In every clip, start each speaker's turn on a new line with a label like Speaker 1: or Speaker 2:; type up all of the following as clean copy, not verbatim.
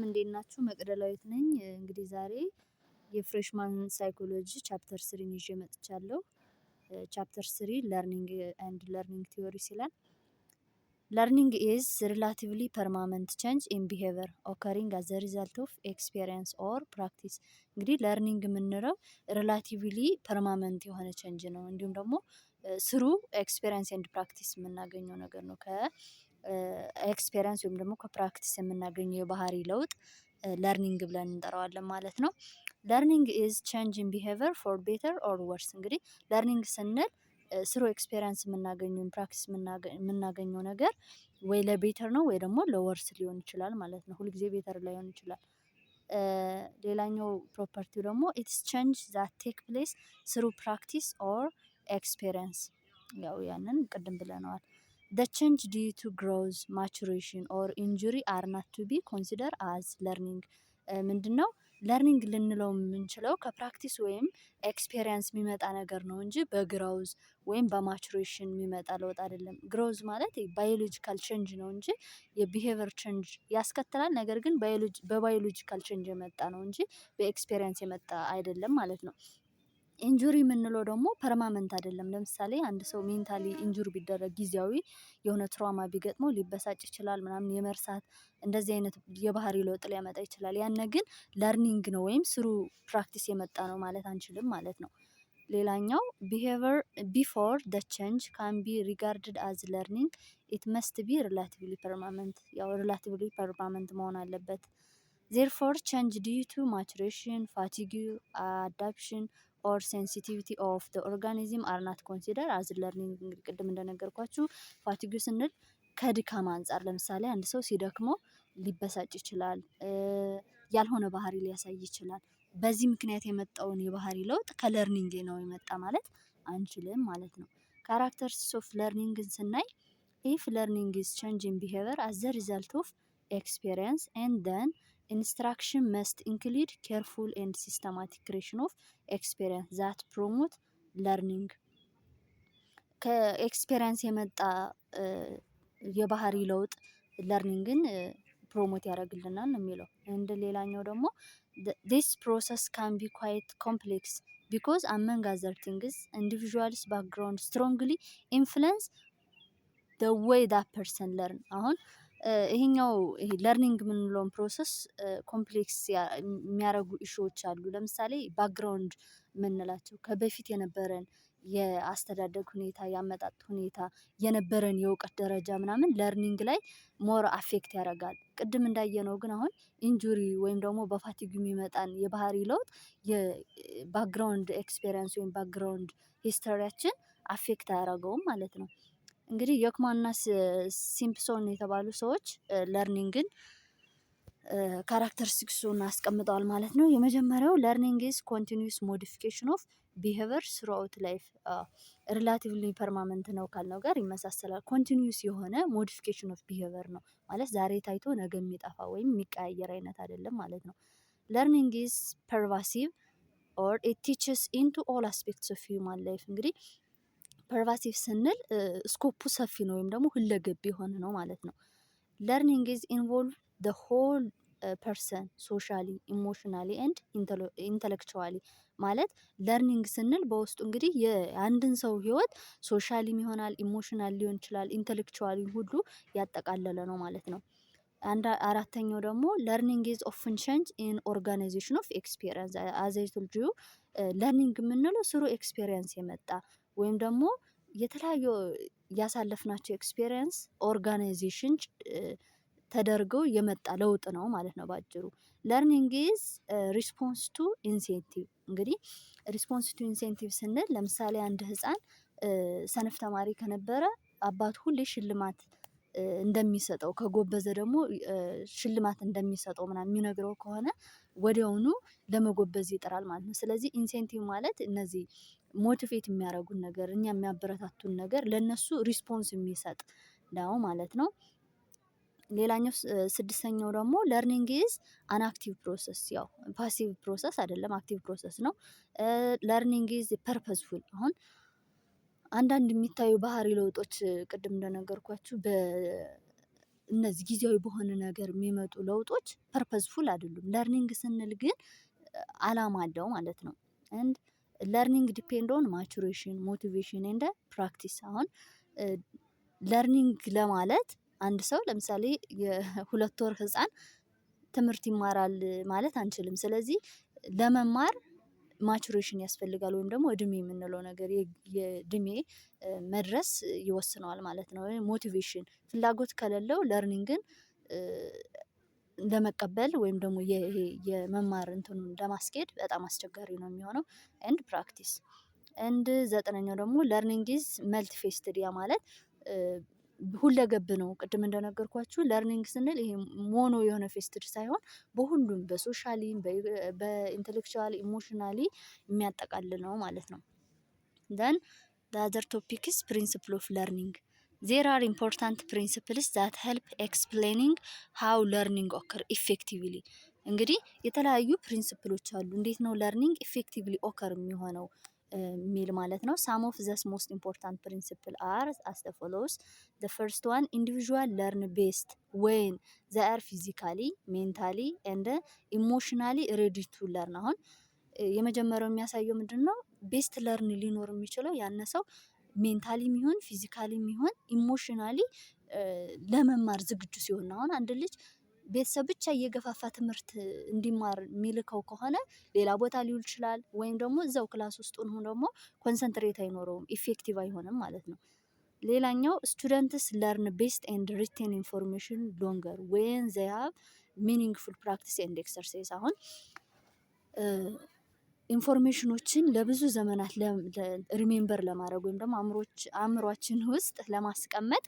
Speaker 1: እንዴት ናችሁ? መቅደላዊት ነኝ። እንግዲህ ዛሬ የፍሬሽማን ሳይኮሎጂ ቻፕተር 3ን ይዤ መጥቻለሁ። ቻፕተር 3 ለርኒንግ ኤንድ ለርኒንግ ቲዮሪስ ይላል። ለርኒንግ ኢዝ ሪላቲቭሊ ፐርማነንት ቼንጅ ኢን ቢሄቪየር ኦከሪንግ አዝ ዘ ሪዛልት ኦፍ ኤክስፔሪየንስ ኦር ፕራክቲስ። እንግዲህ ለርኒንግ የምንለው ሪላቲቭሊ ፐርማነንት የሆነ ቼንጅ ነው። እንዲሁም ደግሞ ስሩ ኤክስፔሪየንስ ኤንድ ፕራክቲስ የምናገኘው ነገር ነው። ከኤክስፔሪየንስ ወይም ደግሞ ከፕራክቲስ የምናገኘው የባህሪ ለውጥ ለርኒንግ ብለን እንጠራዋለን ማለት ነው። ለርኒንግ ኢዝ ቼንጅ ኢን ቢሄቪየር ፎር ቤተር ኦር ወርስ። እንግዲህ ለርኒንግ ስንል ስሩ ኤክስፔሪየንስ የምናገኘው ፕራክቲስ የምናገኘው ነገር ወይ ለቤተር ነው ወይ ደግሞ ለወርስ ሊሆን ይችላል ማለት ነው። ሁልጊዜ ቤተር ላይሆን ይችላል። ሌላኛው ፕሮፐርቲው ደግሞ ኢትስ ቼንጅ ዛት ቴክ ፕሌስ ስሩ ፕራክቲስ ኦር ኤክስፔሪየንስ። ያው ያንን ቅድም ብለነዋል። The change due to growth, maturation or injury are not to be considered as learning. ምንድነው ለርኒንግ ልንለው የምንችለው ከፕራክቲስ ወይም ኤክስፔሪየንስ የሚመጣ ነገር ነው እንጂ በግሮዝ ወይም በማቹሬሽን የሚመጣ ለውጥ አይደለም። ግሮዝ ማለት ባዮሎጂካል ቼንጅ ነው እንጂ የቢሄቪየር ቼንጅ ያስከትላል። ነገር ግን በባዮሎጂካል ቼንጅ የመጣ ነው እንጂ በኤክስፔሪየንስ የመጣ አይደለም ማለት ነው። ኢንጁሪ የምንለው ደግሞ ፐርማመንት አይደለም። ለምሳሌ አንድ ሰው ሜንታሊ ኢንጁሪ ቢደረግ ጊዜያዊ የሆነ ትራውማ ቢገጥመው ሊበሳጭ ይችላል፣ ምናምን የመርሳት እንደዚህ አይነት የባህሪ ለውጥ ሊያመጣ ይችላል። ያነ ግን ለርኒንግ ነው ወይም ስሩ ፕራክቲስ የመጣ ነው ማለት አንችልም ማለት ነው። ሌላኛው ቢሄቪየር ቢፎር ደ ቼንጅ ካን ቢ ሪጋርድድ አዝ ለርኒንግ ኢት መስት ቢ ሪላቲቭሊ ፐርማመንት። ያው ሪላቲቭሊ ፐርማመንት መሆን አለበት። ዜርፎር ቼንጅ ዲዩ ቱ ማቹሬሽን፣ ፋቲግ፣ አዳፕሽን ኦር ሴንሲቲቪቲ ኦፍ ዘ ኦርጋኒዝም አር ናት ኮንሲደር አዝ ለርኒንግ። እንግዲህ ቅድም እንደነገርኳችሁ ፋቲግ ስንል ከድካም አንጻር፣ ለምሳሌ አንድ ሰው ሲደክመው ሊበሳጭ ይችላል፣ ያልሆነ ባህሪ ሊያሳይ ይችላል። በዚህ ምክንያት የመጣውን የባህሪ ለውጥ ከለርኒንግ ነው የመጣ ማለት አንችልም ማለት ነው። ካራክተርስ ኦፍ ለርኒንግን ስናይ ኢፍ ለርኒንግ ኢዝ ቼንጅ ኢን ቢሄቪየር አዝ ዘ ሪዛልት ኦፍ ኤክስፔሪየንስ ኤንድ ደን ኢንስትራክሽን መስት ኢንክሉድ ኬርፉል ኤንድ ሲስተማቲክ ክሬሽን ኦፍ ኤክስፔሪየንስ ዛት ፕሮሞት ለርኒንግ። ከኤክስፔሪየንስ የመጣ የባህሪ ለውጥ ለርኒንግን ፕሮሞት ያደርግልናል ነው የሚለው። እንደ ሌላኛው ደግሞ this process can be quite complex because among other things individuals background strongly influence the way that person learn። አሁን ይሄኛው ለርኒንግ የምንለውን ፕሮሰስ ኮምፕሌክስ የሚያደርጉ ኢሹዎች አሉ። ለምሳሌ ባክግራውንድ የምንላቸው ከበፊት የነበረን የአስተዳደግ ሁኔታ፣ የአመጣጥ ሁኔታ፣ የነበረን የእውቀት ደረጃ ምናምን ለርኒንግ ላይ ሞር አፌክት ያደርጋል። ቅድም እንዳየነው ግን አሁን ኢንጁሪ ወይም ደግሞ በፋቲግ የሚመጣን የባህሪ ለውጥ የባክግራውንድ ኤክስፔሪየንስ ወይም ባክግራውንድ ሂስተሪያችን አፌክት አያደርገውም ማለት ነው። እንግዲህ የክማንና ሲምፕሶን የተባሉ ሰዎች ለርኒንግን ካራክተሪስቲክሱን አስቀምጠዋል ማለት ነው። የመጀመሪያው ለርኒንግ ኢዝ ኮንቲኒዩስ ሞዲፊኬሽን ኦፍ ቢሄቪየር ስሩአውት ላይፍ። ሪላቲቭሊ ፐርማመንት ነው ካልነው ጋር ይመሳሰላል። ኮንቲኒዩስ የሆነ ሞዲፊኬሽን ኦፍ ቢሄቪየር ነው ማለት ዛሬ ታይቶ ነገ የሚጠፋ ወይም የሚቀያየር አይነት አይደለም ማለት ነው። ለርኒንግ ኢዝ ፐርቫሲቭ ኦር ኢት ቲችስ ኢንቱ ኦል አስፔክትስ ኦፍ ሂውማን ላይፍ። እንግዲህ ፐርቫሲቭ ስንል ስኮፑ ሰፊ ነው ወይም ደግሞ ሁለገብ የሆነ ነው ማለት ነው። ለርኒንግ ኢዝ ኢንቮልቭ the whole person socially, emotionally and intellectually። ማለት ለርኒንግ ስንል በውስጡ እንግዲህ የአንድን ሰው ህይወት ሶሻሊም ይሆናል፣ ኢሞሽናል ሊሆን ይችላል፣ ኢንተሌክቹዋሊ ሁሉ ያጠቃለለ ነው ማለት ነው። አራተኛው ደግሞ ለርኒንግ ኢዝ ኦፍን ቼንጅ ኢን ኦርጋናይዜሽን ኦፍ ኤክስፔሪየንስ። አዝ አይ ቶልድ ዩ ለርኒንግ የምንለው ስሩ ኤክስፔሪየንስ የመጣ ወይም ደግሞ የተለያዩ ያሳለፍናቸው ኤክስፔሪየንስ ኦርጋናይዜሽን ተደርገው የመጣ ለውጥ ነው ማለት ነው ባጭሩ። ለርኒንግ ኢዝ ሪስፖንስ ቱ ኢንሴንቲቭ። እንግዲህ ሪስፖንስ ቱ ኢንሴንቲቭ ስንል ለምሳሌ አንድ ህፃን ሰነፍ ተማሪ ከነበረ አባቱ ሁሌ ሽልማት እንደሚሰጠው፣ ከጎበዘ ደግሞ ሽልማት እንደሚሰጠው ምናምን የሚነግረው ከሆነ ወዲያውኑ ለመጎበዝ ይጥራል ማለት ነው። ስለዚህ ኢንሴንቲቭ ማለት እነዚህ ሞቲቬት የሚያደርጉን ነገር፣ እኛ የሚያበረታቱን ነገር ለነሱ ሪስፖንስ የሚሰጥ ነው ማለት ነው። ሌላኛው ስድስተኛው ደግሞ ለርኒንግ ኢዝ አን አክቲቭ ፕሮሰስ። ያው ፓሲቭ ፕሮሰስ አይደለም፣ አክቲቭ ፕሮሰስ ነው። ለርኒንግ ኢዝ ፐርፐስፉል። አሁን አንዳንድ የሚታዩ ባህሪ ለውጦች ቅድም እንደነገርኳችሁ እነዚህ ጊዜያዊ በሆነ ነገር የሚመጡ ለውጦች ፐርፐዝፉል አይደሉም። ለርኒንግ ስንል ግን አላማ አለው ማለት ነው። አንድ ለርኒንግ ዲፔንድ ኦን ማቹሬሽን ሞቲቬሽን ኤንድ ፕራክቲስ። አሁን ለርኒንግ ለማለት አንድ ሰው ለምሳሌ የ2 ወር ህፃን ትምህርት ይማራል ማለት አንችልም። ስለዚህ ለመማር ማቹሬሽን ያስፈልጋል ወይም ደግሞ እድሜ የምንለው ነገር የእድሜ መድረስ ይወስነዋል ማለት ነው። ሞቲቬሽን ፍላጎት ከሌለው ለርኒንግን ለመቀበል ወይም ደግሞ የመማር እንትኑን ለማስኬድ በጣም አስቸጋሪ ነው የሚሆነው። ኤንድ ፕራክቲስ ኤንድ 9ኛው ደግሞ ለርኒንግ ኢዝ መልቲ ፌስትድ። ያ ማለት ሁለገብ ነው። ቅድም እንደነገርኳችሁ ለርኒንግ ስንል ይሄ ሞኖ የሆነ ፌስትድ ሳይሆን በሁሉም በሶሻሊ በኢንቴሌክቹዋሊ ኢሞሽናሊ የሚያጠቃልል ነው ማለት ነው። then the other topic is principle of learning. There are important principles that help explaining how learning occur effectively. እንግዲህ የተለያዩ ፕሪንሲፕሎች አሉ እንዴት ነው ለርኒንግ ኢፌክቲቭሊ ኦከር የሚሆነው የሚል ማለት ነው። some of the most important principle are as follows. The first one, individual learn best when they are physically mentally and emotionally ready to learn. አሁን የመጀመሪያው የሚያሳየው ምንድነው? ቤስት ለርን ሊኖር የሚችለው ያነ ሰው ሜንታሊ የሚሆን ፊዚካሊ የሚሆን ኢሞሽናሊ ለመማር ዝግጁ ሲሆን። አሁን አንድ ልጅ ቤተሰብ ብቻ እየገፋፋ ትምህርት እንዲማር የሚልከው ከሆነ ሌላ ቦታ ሊውል ይችላል፣ ወይም ደግሞ እዛው ክላስ ውስጥ ሆኖ ደግሞ ኮንሰንትሬት አይኖረውም፣ ኢፌክቲቭ አይሆንም ማለት ነው። ሌላኛው ስቱደንትስ ለርን ቤስት ኤንድ ሪቴን ኢንፎርሜሽን ሎንገር ዌን ዘይ ሃቭ ሚኒንግፉል ፕራክቲስ ኤንድ ኤክሰርሳይዝ። አሁን ኢንፎርሜሽኖችን ለብዙ ዘመናት ሪሜምበር ለማድረግ ወይም ደግሞ አእምሯችን ውስጥ ለማስቀመጥ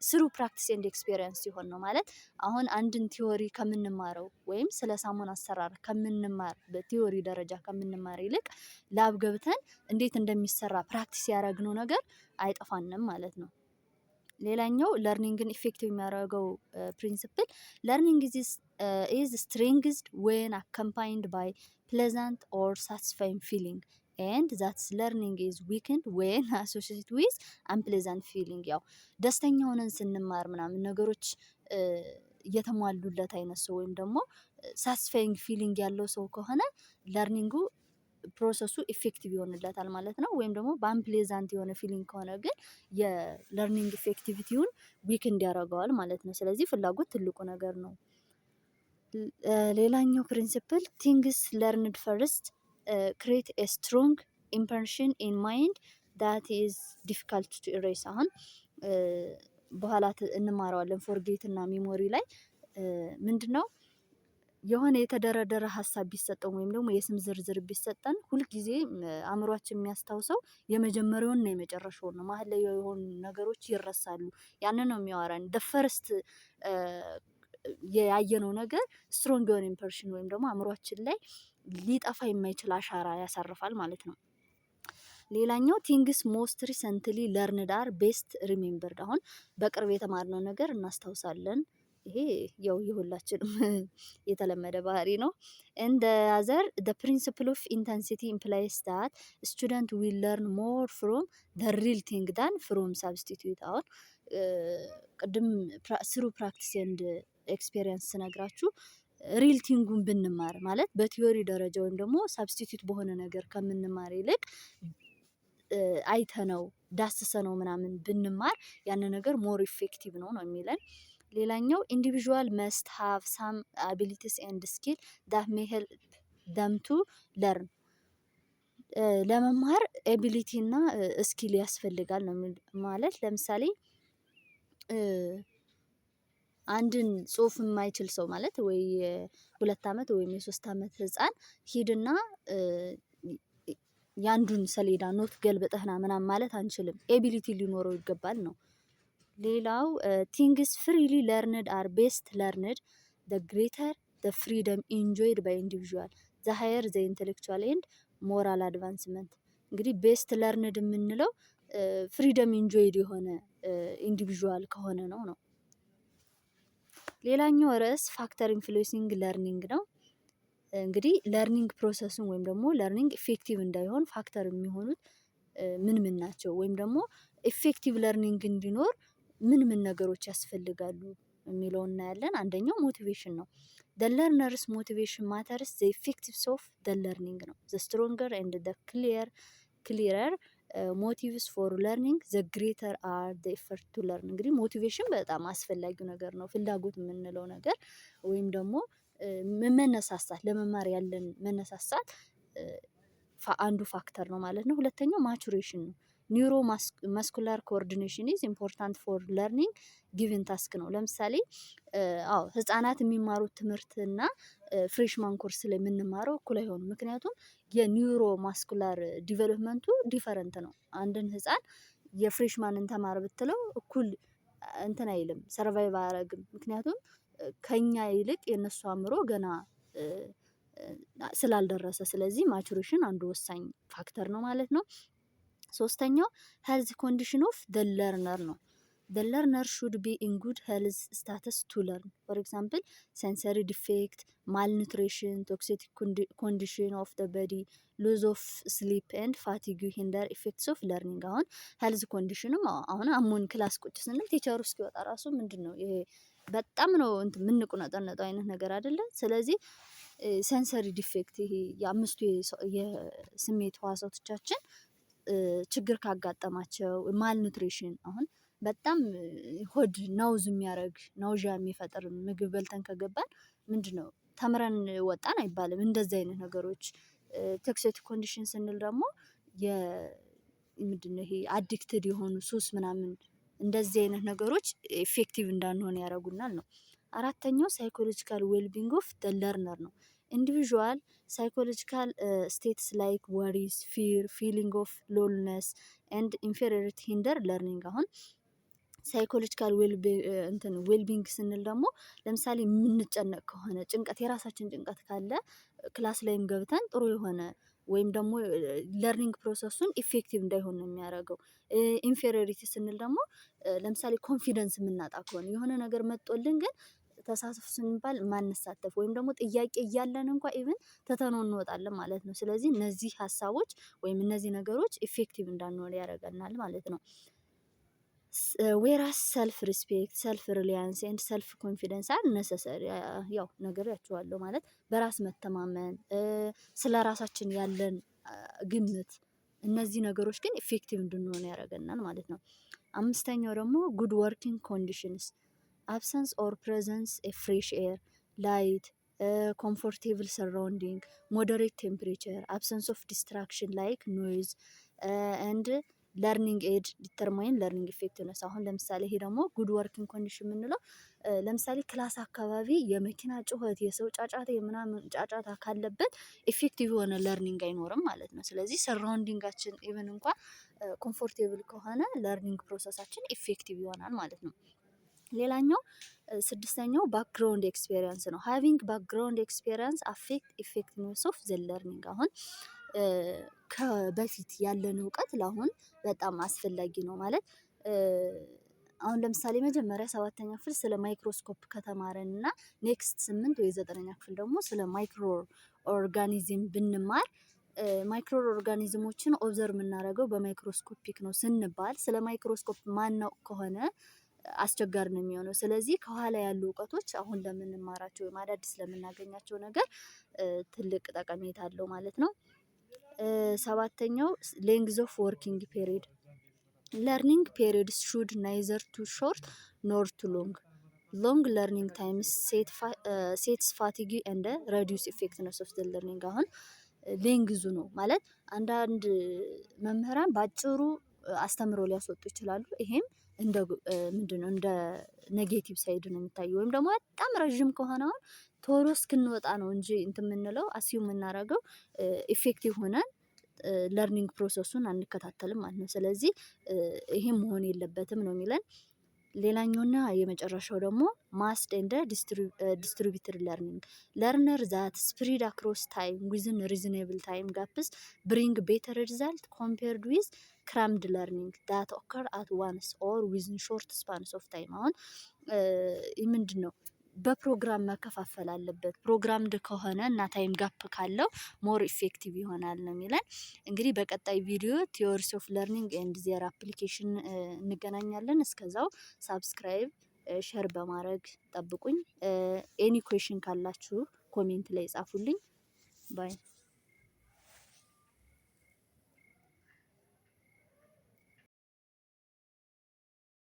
Speaker 1: ስሩ ፕራክቲስ ኤንድ ኤክስፔሪየንስ ሲሆን ነው ማለት። አሁን አንድን ቲዮሪ ከምንማረው ወይም ስለ ሳሙና አሰራር ከምንማር በቲዮሪ ደረጃ ከምንማር ይልቅ ላብ ገብተን እንዴት እንደሚሰራ ፕራክቲስ ያደረግነው ነገር አይጠፋንም ማለት ነው። ሌላኛው ለርኒንግን ኢፌክቲቭ የሚያደርገው ፕሪንሲፕል ለርኒንግ ኢዝ ስትሬንግዝድ ዌን አካምፓይንድ ባይ ፕሌዛንት ኦር ሳቲስፋይንግ ፊሊንግ ኤንድ ዛትስ ለርኒንግ ኢዝ ዊክንድ ዌን አሶሲየትድ ዊዝ አንፕሌዛንት ፊሊንግ። ያው ደስተኛ ሆነን ስንማር ምናምን ነገሮች እየተሟሉለት አይነት ሰው ወይም ደግሞ ሳቲስፋይንግ ፊሊንግ ያለው ሰው ከሆነ ለርኒንጉ ፕሮሰሱ ኢፌክቲቭ ይሆንለታል ማለት ነው። ወይም ደግሞ በአንፕሌዛንት የሆነ ፊሊንግ ከሆነ ግን የለርኒንግ ኢፌክቲቪቲውን ዊክንድ ያደርገዋል ማለት ነው። ስለዚህ ፍላጎት ትልቁ ነገር ነው። ሌላኛው ፕሪንሲፕል ቲንግስ ለርንድ ፈርስት ክሬት ኤ ስትሮንግ ኢምፕሬሽን ኢን ማይንድ ዳት ኢዝ ዲፊካልት ቱ ኢሬስ። አሁን በኋላ እንማረዋለን ፎርጌት እና ሚሞሪ ላይ ምንድን ነው የሆነ የተደረደረ ሀሳብ ቢሰጠን ወይም ደግሞ የስም ዝርዝር ቢሰጠን ሁልጊዜ አእምሯችን የሚያስታውሰው የመጀመሪያውን እና የመጨረሻውን ነው። መሀል ላይ የሆኑ ነገሮች ይረሳሉ። ያንን ነው የሚያወራን። ፈርስት ያየነው ነገር ስትሮንግ የሆነ ኢምፕሬሽን ወይም ደግሞ አእምሯችን ላይ ሊጠፋ የማይችል አሻራ ያሳርፋል ማለት ነው። ሌላኛው ቲንግስ ሞስት ሪሰንትሊ ለርንድ አር ቤስት ሪሜምበርድ። አሁን በቅርብ የተማርነው ነገር እናስታውሳለን። ይሄ ያው የሁላችንም የተለመደ ባህሪ ነው። እንደ አዘር the principle of intensity implies that student will learn more from the real thing than from substitute። አሁን ቅድም ስሩ ፕራክቲስ ኤንድ ኤክስፔሪየንስ ስነግራችሁ ሪል ቲንጉን ብንማር ማለት በቲዮሪ ደረጃ ወይም ደግሞ ሳብስቲቱት በሆነ ነገር ከምንማር ይልቅ አይተነው ዳስሰነው ምናምን ብንማር ያን ነገር ሞር ኢፌክቲቭ ነው የሚለን። ሌላኛው ኢንዲቪዥዋል መስት ሃቭ ሳም አቢሊቲስ ኤንድ ስኪል ዳት ሜይ ሄልፕ ደም ቱ ለርን። ለመማር ኤቢሊቲ እና ስኪል ያስፈልጋል ነው ማለት። ለምሳሌ አንድን ጽሁፍ የማይችል ሰው ማለት ወይ 2 ዓመት ወይም የ3 ዓመት ህፃን ሂድና ያንዱን ሰሌዳ ኖት ገልብጠህና ምናምን ማለት አንችልም። ኤቢሊቲ ሊኖረው ይገባል ነው። ሌላው ቲንግስ ፍሪሊ ለርንድ አር ቤስት ለርንድ the greater the freedom enjoyed by individual the higher the intellectual and moral advancement። እንግዲህ ቤስት ለርንድ የምንለው ፍሪደም ኢንጆይድ የሆነ ኢንዲቪዥዋል ከሆነ ነው። ሌላኛው ርዕስ ፋክተር ኢንፍሉዌንሲንግ ለርኒንግ ነው። እንግዲህ ለርኒንግ ፕሮሰሱን ወይም ደግሞ ለርኒንግ ኢፌክቲቭ እንዳይሆን ፋክተር የሚሆኑት ምን ናቸው? ወይም ደግሞ ኢፌክቲቭ ለርኒንግ እንዲኖር ምን ነገሮች ያስፈልጋሉ የሚለውን እናያለን። አንደኛው ሞቲቬሽን ነው። the learner's motivation matters the effectiveness of the learning ነው። the stronger and the clearer motives for learning the greater are the effort to learn። እንግዲህ ሞቲቬሽን በጣም አስፈላጊው ነገር ነው። ፍላጎት የምንለው ነገር ወይም ደግሞ መነሳሳት ለመማር ያለን መነሳሳት አንዱ ፋክተር ነው ማለት ነው። ሁለተኛው ማቹሬሽን ነው። ኒውሮ ማስኩላር ኮኦርዲኔሽን ኢዝ ኢምፖርታንት ፎር ለርኒንግ ጊቭን ታስክ ነው። ለምሳሌ ህፃናት የሚማሩት ትምህርትና ፍሬሽማን ኮርስ ላይ የምንማረው እኩል አይሆንም። ምክንያቱም የኒውሮ ማስኩላር ዲቨሎፕመንቱ ዲፈረንት ነው። አንድን ህፃን የፍሬሽማንን ተማር ብትለው እኩል እንትን አይልም፣ ሰርቫይቭ አያረግም። ምክንያቱም ከኛ ይልቅ የእነሱ አእምሮ ገና ስላልደረሰ። ስለዚህ ማቹሬሽን አንዱ ወሳኝ ፋክተር ነው ማለት ነው። ሶስተኛው ሄልዝ ኮንዲሽን ኦፍ ደ ለርነር ነው። the learner should be in good health status to learn. For example, sensory defect, malnutrition, toxic condition of the body, loss of sleep and fatigue hinder effects of learning። አሁን ሄልዝ ኮንዲሽንም አሁን አሞን ክላስ ቁጭ ስንል ቲቸሩ እስኪወጣ ራሱ ምንድን ነው ይሄ በጣም ነው የምንቁነጠነጠው አይነት ነገር አይደለ? ስለዚህ ሴንሰሪ ዲፌክት ይሄ የአምስቱ የስሜት ህዋሳቶቻችን ችግር ካጋጠማቸው፣ ማልኑትሪሽን አሁን በጣም ሆድ ናውዝ የሚያደርግ ናውዣ የሚፈጥር ምግብ በልተን ከገባን ምንድነው ተምረን ወጣን አይባልም። እንደዚህ አይነት ነገሮች ቶክሲክ ኮንዲሽን ስንል ደግሞ ምንድነው ይሄ አዲክትድ የሆኑ ሱስ ምናምን እንደዚህ አይነት ነገሮች ኢፌክቲቭ እንዳንሆን ያደርጉናል ነው። አራተኛው ሳይኮሎጂካል ዌልቢንግ ኦፍ ደ ለርነር ነው። ኢንዲቪዥዋል ሳይኮሎጂካል ስቴትስ ላይክ ወሪስ፣ ፊር፣ ፊሊንግ ኦፍ ሎንነስ ኤንድ ኢንፌሪዮሪቲ ሂንደር ለርኒንግ። አሁን ሳይኮሎጂካል ዌልቢንግ ስንል ደግሞ ለምሳሌ የምንጨነቅ ከሆነ ጭንቀት፣ የራሳችን ጭንቀት ካለ ክላስ ላይም ገብተን ጥሩ የሆነ ወይም ደግሞ ለርኒንግ ፕሮሰሱን ኢፌክቲቭ እንዳይሆን ነው የሚያደርገው። ኢንፌሪዮሪቲ ስንል ደግሞ ለምሳሌ ኮንፊደንስ የምናጣ ከሆነ የሆነ ነገር መጦልን ግን ተሳትፍ ስንባል ማንሳተፍ ወይም ደግሞ ጥያቄ እያለን እንኳ ኢቭን ትተነው እንወጣለን ማለት ነው። ስለዚህ እነዚህ ሀሳቦች ወይም እነዚህ ነገሮች ኢፌክቲቭ እንዳንሆን ያደርገናል ማለት ነው። ዌራስ ሰልፍ ሪስፔክት፣ ሰልፍ ሪሊያንስ ኤንድ ሰልፍ ኮንፊደንስ አር ነሰሰሪ። ያው ነግሬያችኋለሁ ማለት በራስ መተማመን፣ ስለ ራሳችን ያለን ግምት፣ እነዚህ ነገሮች ግን ኢፌክቲቭ እንድንሆን ያደርገናል ማለት ነው። አምስተኛው ደግሞ ጉድ ወርኪንግ ኮንዲሽንስ አብሰንስ ኦር ፕሬዘንስ ፍሬሽ ኤር፣ ላይት፣ ኮምፎርቴብል ሰራውንዲንግ፣ ሞደሬት ቴምፕሬቸር፣ አብሰንስ ኦፍ ዲስትራክሽን ላይክ ኖይዝ ኤንድ ለርኒንግ ኤድ ዲተርማይን ለርኒንግ ኢፌክቲቭነስ። አሁን ለምሳሌ ይሄ ደግሞ ጉድ ወርኪንግ ኮንዲሽን የምንለው ለምሳሌ ክላስ አካባቢ የመኪና ጩኸት፣ የሰው ጫጫታ፣ የምናምን ጫጫታ ካለበት ኢፌክቲቭ የሆነ ለርኒንግ አይኖርም ማለት ነው። ስለዚህ ሰራውንዲንጋችን ኢቨን እንኳን ኮምፎርቴብል ከሆነ ለርኒንግ ፕሮሰሳችን ኢፌክቲቭ ይሆናል ማለት ነው። ሌላኛው ስድስተኛው ባክግራውንድ ኤክስፔሪንስ ነው። ሃቪንግ ባክግራውንድ ኤክስፔሪንስ አፌክት ኢፌክቲቭነስ ኦፍ ዘ ለርኒንግ። አሁን ከበፊት ያለን እውቀት ለአሁን በጣም አስፈላጊ ነው ማለት አሁን ለምሳሌ መጀመሪያ 7ኛ ክፍል ስለ ማይክሮስኮፕ ከተማረን እና ኔክስት 8 ወይ 9ኛ ክፍል ደግሞ ስለ ማይክሮ ኦርጋኒዝም ብንማር ማይክሮ ኦርጋኒዝሞችን ኦብዘርቭ የምናደርገው በማይክሮስኮፒክ ነው ስንባል ስለ ማይክሮስኮፕ ማናውቅ ከሆነ አስቸጋሪ ነው የሚሆነው። ስለዚህ ከኋላ ያሉ እውቀቶች አሁን ለምንማራቸው ወይም አዳዲስ ለምናገኛቸው ነገር ትልቅ ጠቀሜታ አለው ማለት ነው። 7ኛው ሌንግዝ ኦፍ ወርኪንግ ፔሪድ ለርኒንግ ፔሪድስ ሹድ ናይዘር ቱ ሾርት ኖር ቱ ሎንግ። ሎንግ ለርኒንግ ታይምስ ሴትስ ፋቲግ ኤንድ ረዲዩስ ኢፌክቲቭነስ ኦፍ ዘ ለርኒንግ። አሁን ሌንግዙ ነው ማለት አንዳንድ መምህራን ባጭሩ አስተምረው ሊያስወጡ ይችላሉ። ይሄም እንደ ምንድነው እንደ ኔጌቲቭ ሳይድ ነው የሚታየው። ወይም ደግሞ በጣም ረዥም ከሆነ አሁን ቶሎ እስክንወጣ ነው እንጂ እንትን የምንለው አሲው የምናደርገው ኢፌክቲቭ ሆነን ለርኒንግ ፕሮሰሱን አንከታተልም ማለት ነው። ስለዚህ ይሄም መሆን የለበትም ነው የሚለን። ሌላኛውና የመጨረሻው ደግሞ ማስድ ኤንድ ዲስትሪቢዩትድ ለርኒንግ ለርነር ዛት ስፕሪድ አክሮስ ታይም ዊዝን ሪዝኔብል ታይም ጋፕስ ብሪንግ ቤተር ሪዛልት ኮምፔርድ ዊዝ ክራምድ ለርኒንግ ዳት ኦከር አት ዋንስ ኦር ዊዝን ሾርት ስፓንስ ኦፍ ታይም። አሁን ምንድን ነው በፕሮግራም መከፋፈል አለበት። ፕሮግራምድ ከሆነ እና ታይም ጋፕ ካለው ሞር ኢፌክቲቭ ይሆናል ነው የሚለን። እንግዲህ በቀጣይ ቪዲዮ ቲዮሪስ ኦፍ ለርኒንግ ኤንድ ዜር አፕሊኬሽን እንገናኛለን። እስከዛው ሳብስክራይብ ሸር በማድረግ ጠብቁኝ። ኤኒ ኩዌሽን ካላችሁ ኮሜንት ላይ ጻፉልኝ። ባይ